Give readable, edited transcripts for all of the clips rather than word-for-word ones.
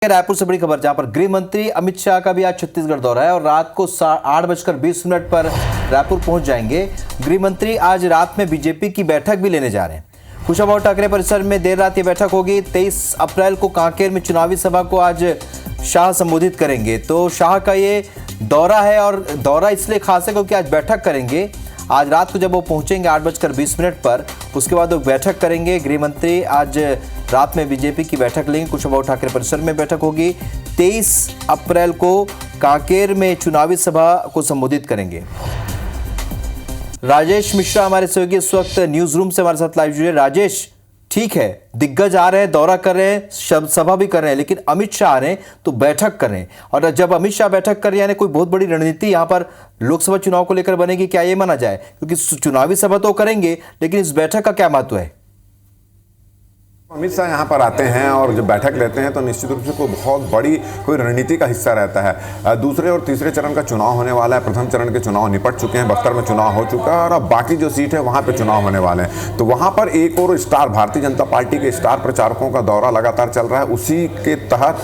रायपुर से बड़ी खबर, जहां पर गृह मंत्री अमित शाह का भी आज छत्तीसगढ़ दौरा है और रात को 8:20 पर रायपुर पहुंच जाएंगे। गृह मंत्री आज रात में बीजेपी की बैठक भी लेने जा रहे हैं। कुशाभाऊ ठाकरे परिसर में देर रात ये बैठक होगी। 23 अप्रैल को कांकेर में चुनावी सभा को आज शाह संबोधित करेंगे। तो शाह का ये दौरा है और दौरा इसलिए खास है क्योंकि आज बैठक करेंगे। आज रात को जब वो पहुंचेंगे 8:20 पर, उसके बाद वो बैठक करेंगे। गृह मंत्री आज रात में बीजेपी की बैठक लेंगे। कुशाभाऊ ठाकरे परिसर में बैठक होगी। 23 अप्रैल को कांकेर में चुनावी सभा को संबोधित करेंगे। राजेश मिश्रा हमारे सहयोगी इस वक्त न्यूज रूम से हमारे साथ लाइव जुड़े। राजेश, ठीक है, दिग्गज आ रहे हैं, दौरा कर रहे हैं, सभा भी कर रहे हैं, लेकिन अमित शाह आ रहे हैं तो बैठक कर रहे हैं। और जब अमित शाह बैठक कर रहे हैं यानी कोई बहुत बड़ी रणनीति यहाँ पर लोकसभा चुनाव को लेकर बनेगी, क्या ये माना जाए? क्योंकि चुनावी सभा तो करेंगे, लेकिन इस बैठक का क्या महत्व है? अमित शाह यहाँ पर आते हैं और जब बैठक लेते हैं तो निश्चित रूप से कोई बहुत बड़ी कोई रणनीति का हिस्सा रहता है। दूसरे और तीसरे चरण का चुनाव होने वाला है। प्रथम चरण के चुनाव निपट चुके हैं, बस्तर में चुनाव हो चुका है और अब बाकी जो सीट है वहाँ पे चुनाव होने वाले हैं। तो वहाँ पर एक और स्टार भारतीय जनता पार्टी के स्टार प्रचारकों का दौरा लगातार चल रहा है। उसी के तहत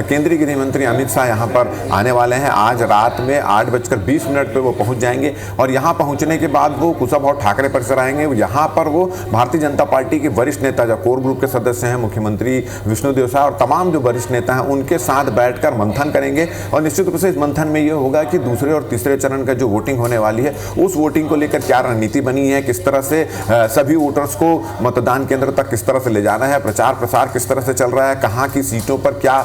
केंद्रीय गृह मंत्री अमित शाह यहाँ पर आने वाले हैं। आज रात में 8:20 पर वो पहुँच जाएंगे और यहाँ पहुँचने के बाद वो कुशाभाऊ ठाकरे परिसर आएंगे। यहाँ पर वो भारतीय जनता पार्टी के वरिष्ठ नेता जो कोर ग्रुप सदस्य हैं, मुख्यमंत्री विष्णुदेव साय और तमाम जो वरिष्ठ नेता हैं, उनके साथ बैठकर मंथन करेंगे। और निश्चित रूप से इस मंथन में यह होगा कि दूसरे और तीसरे चरण का जो वोटिंग होने वाली है, उस वोटिंग को लेकर क्या रणनीति बनी है, किस तरह से सभी वोटर्स को मतदान केंद्र तक किस तरह से ले जाना है, प्रचार प्रसार किस तरह से चल रहा है, कहाँ की सीटों पर क्या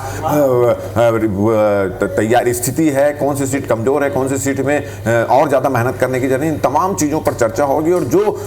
तैयारी स्थिति है, कौन सी सीट कमजोर है, कौन सी सीट में और ज्यादा मेहनत करने की जरूरत है, इन तमाम चीजों पर चर्चा होगी। और जो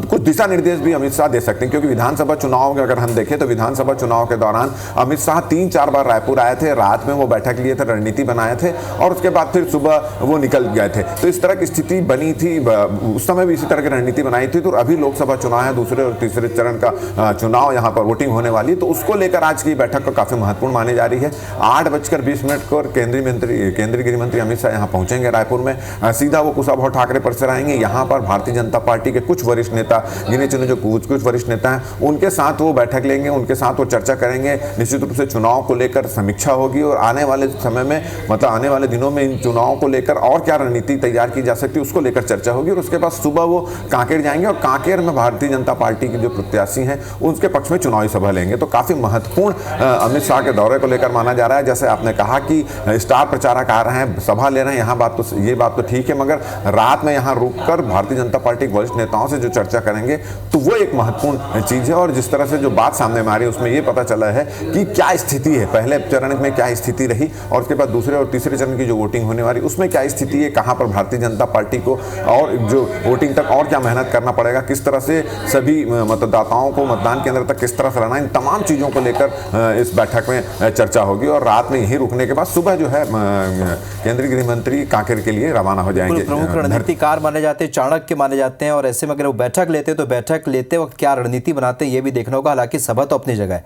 कुछ दिशा निर्देश भी अमित शाह दे सकते हैं, क्योंकि विधानसभा चुनाव अगर हम देखें तो विधानसभा चुनाव के दौरान अमित शाह 3-4 बार रायपुर आए थे। रात में वो बैठक लिए थे, रणनीति बनाए थे और उसके बाद फिर सुबह वो निकल गए थे। तो इस तरह की स्थिति बनी थी, उस समय भी इसी तरह की रणनीति बनाई थी। तो अभी लोकसभा चुनाव है, दूसरे और तीसरे चरण का चुनाव यहाँ पर वोटिंग होने वाली, तो उसको लेकर आज की बैठक को काफी महत्वपूर्ण मानी जा रही है। 8:20 को केंद्रीय गृह मंत्री अमित शाह यहाँ पहुंचेंगे रायपुर में। सीधा वो कुशाभाऊ ठाकरे परिसर आएंगे। यहाँ पर भारतीय जनता पार्टी के कुछ वरिष्ठ नेता, गिने चुने जो कुछ वरिष्ठ नेता हैं, उनके साथ वो बैठक लेंगे, उनके साथ वो चर्चा करेंगे। निश्चित रूप से चुनाव को लेकर समीक्षा होगी और आने वाले समय में, मतलब आने वाले दिनों में इन चुनावों को लेकर और क्या रणनीति तैयार की जा सकती है, उसको लेकर चर्चा होगी। और उसके बाद सुबह वो कांकेर जाएंगे और कांकेर में भारतीय जनता पार्टी के जो प्रत्याशी हैं उनके पक्ष में चुनावी सभा लेंगे। तो काफी महत्वपूर्ण अमित शाह के दौरे को लेकर माना जा रहा है। जैसे आपने कहा कि स्टार प्रचारक आ रहे हैं, सभा ले रहे हैं, यहाँ ये बात तो ठीक है, मगर रात में यहाँ रुककर भारतीय जनता पार्टी के वरिष्ठ नेताओं से जो चर्चा करेंगे तो वो एक महत्वपूर्ण चीज है। और जिस तरह से जो बात सामने आ रही है उसमें ये पता चला है कि क्या स्थिति है, पहले चरण में क्या स्थिति रही और उसके बाद दूसरे और तीसरे चरण की जो वोटिंग होने वाली उसमें क्या स्थिति है, कहां पर भारतीय जनता पार्टी को और जो वोटिंग तक और क्या मेहनत करना पड़ेगा, किस तरह से सभी मतदाताओं को मतदान केंद्र तक किस तरह से लाना, इन तमाम चीजों को लेकर इस बैठक में चर्चा होगी। और रात में यहीं रुकने के बाद सुबह जो है केंद्रीय गृह मंत्री कांकेर के लिए रवाना हो जाएंगे। प्रमुख रणनीतिकार माने जाते हैं, चाणक्य माने जाते हैं, और ऐसे में अगर वो बैठक लेते हैं तो बैठक लेते वक्त क्या रणनीति बनाते हैं ये भी देखना होगा। हालांकि सभा तो अपनी जगह है।